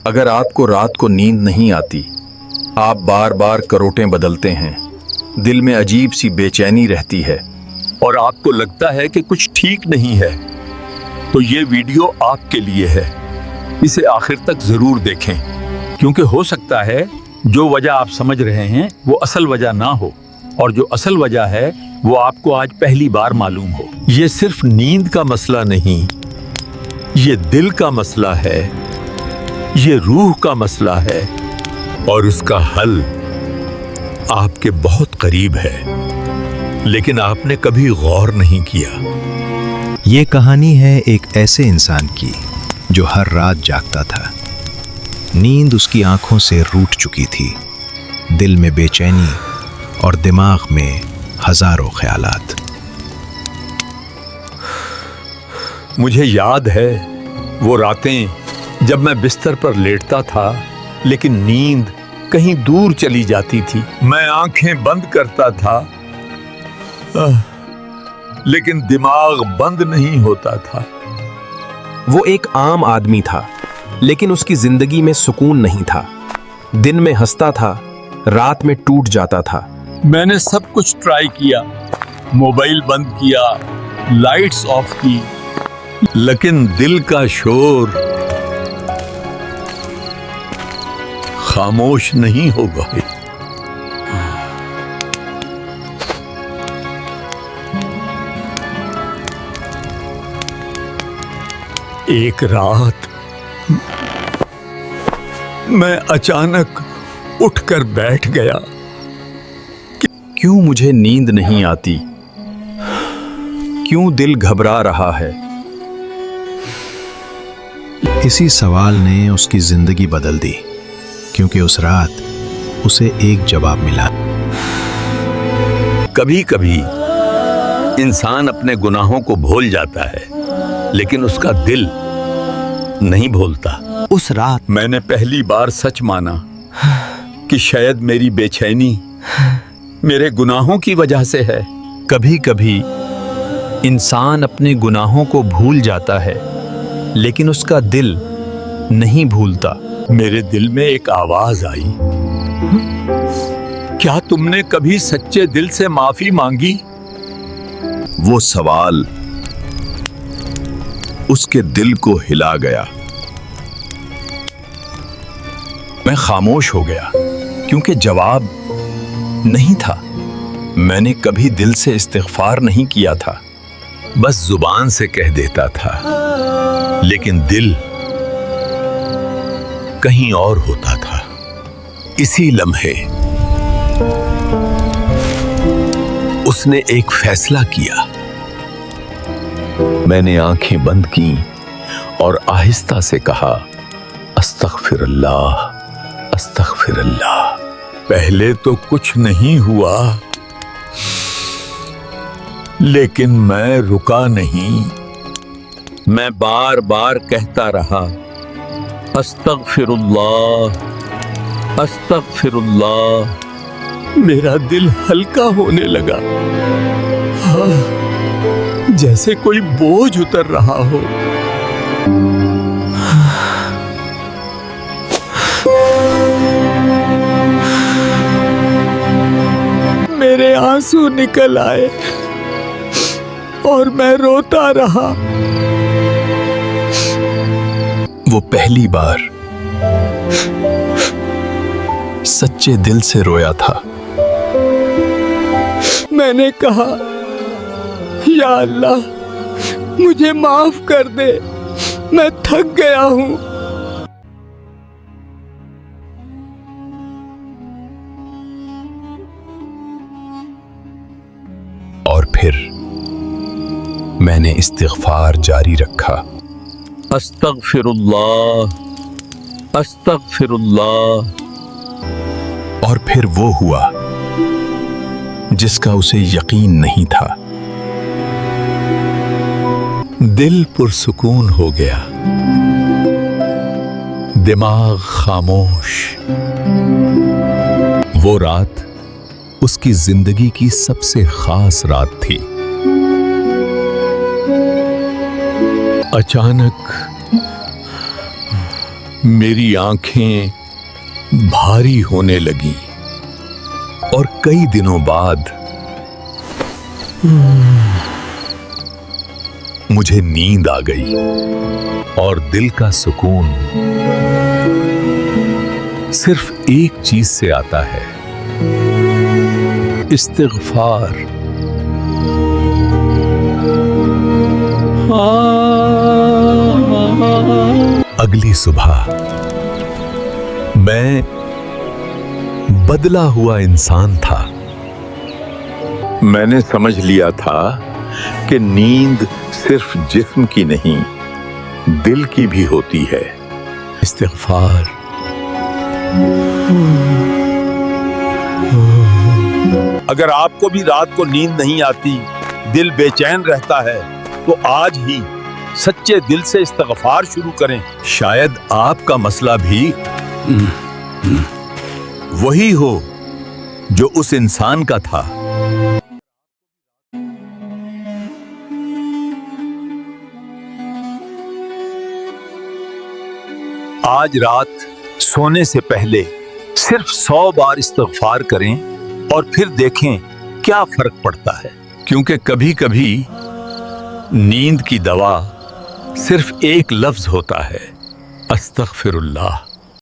अगर आपको रात को नींद नहीं आती, आप बार बार करवटें बदलते हैं, दिल में अजीब सी बेचैनी रहती है और आपको लगता है कि कुछ ठीक नहीं है, तो ये वीडियो आपके लिए है। इसे आखिर तक जरूर देखें, क्योंकि हो सकता है जो वजह आप समझ रहे हैं वो असल वजह ना हो, और जो असल वजह है वो आपको आज पहली बार मालूम हो। ये सिर्फ नींद का मसला नहीं, ये दिल का मसला है, ये रूह का मसला है, और उसका हल आपके बहुत करीब है, लेकिन आपने कभी गौर नहीं किया। ये कहानी है एक ऐसे इंसान की जो हर रात जागता था। नींद उसकी आंखों से रूठ चुकी थी, दिल में बेचैनी और दिमाग में हजारों ख्यालात। मुझे याद है वो रातें जब मैं बिस्तर पर लेटता था, लेकिन नींद कहीं दूर चली जाती थी। मैं आंखें बंद करता था, लेकिन दिमाग बंद नहीं होता था। वो एक आम आदमी था, लेकिन उसकी जिंदगी में सुकून नहीं था। दिन में हंसता था, रात में टूट जाता था। मैंने सब कुछ ट्राई किया, मोबाइल बंद किया, लाइट्स ऑफ की, लेकिन दिल का शोर खामोश नहीं हो गए। एक रात मैं अचानक उठकर बैठ गया। क्यों मुझे नींद नहीं आती? क्यों दिल घबरा रहा है? इसी सवाल ने उसकी जिंदगी बदल दी, क्योंकि उस रात उसे एक जवाब मिला। कभी कभी इंसान अपने गुनाहों को भूल जाता है, लेकिन उसका दिल नहीं भूलता। उस रात मैंने पहली बार सच माना कि शायद मेरी बेचैनी मेरे गुनाहों की वजह से है। कभी कभी इंसान अपने गुनाहों को भूल जाता है, लेकिन उसका दिल नहीं भूलता। मेरे दिल में एक आवाज आई, क्या तुमने कभी सच्चे दिल से माफी मांगी? वो सवाल उसके दिल को हिला गया। मैं खामोश हो गया, क्योंकि जवाब नहीं था। मैंने कभी दिल से इस्तिग़फ़ार नहीं किया था, बस जुबान से कह देता था, लेकिन दिल कहीं और होता था। इसी लम्हे उसने एक फैसला किया। मैंने आंखें बंद की और आहिस्ता से कहा, अस्तग़फिरुल्लाह, अस्तग़फिरुल्लाह। पहले तो कुछ नहीं हुआ, लेकिन मैं रुका नहीं। मैं बार बार कहता रहा, अस्तग़फिरुल्लाह, अस्तग़फिरुल्लाह। मेरा दिल हल्का होने लगा, हाँ, जैसे कोई बोझ उतर रहा हो। मेरे आंसू निकल आए और मैं रोता रहा। वो पहली बार सच्चे दिल से रोया था। मैंने कहा, या अल्लाह, मुझे माफ कर दे, मैं थक गया हूं। और फिर मैंने इस्तिग़फ़ार जारी रखा। अस्तग़फिरुल्लाह, अस्तग़फिरुल्लाह। और फिर वो हुआ जिसका उसे यकीन नहीं था। दिल पुरसुकून हो गया, दिमाग खामोश। वो रात उसकी जिंदगी की सबसे खास रात थी। अचानक मेरी आंखें भारी होने लगी और कई दिनों बाद मुझे नींद आ गई और दिल का सुकून सिर्फ एक चीज से आता है, इस्तिग़फ़ार। अगली सुबह मैं बदला हुआ इंसान था। मैंने समझ लिया था कि नींद सिर्फ जिस्म की नहीं, दिल की भी होती है। इस्तिग़फ़ार। अगर आपको भी रात को नींद नहीं आती, दिल बेचैन रहता है, तो आज ही सच्चे दिल से इस्तिग़फ़ार शुरू करें। शायद आपका मसला भी वही हो जो उस इंसान का था। आज रात सोने से पहले सिर्फ 100 बार इस्तिग़फ़ार करें और फिर देखें क्या फर्क पड़ता है, क्योंकि कभी कभी नींद की दवा सिर्फ एक लफ्ज होता है, अस्तग़फ़िरुल्लाह।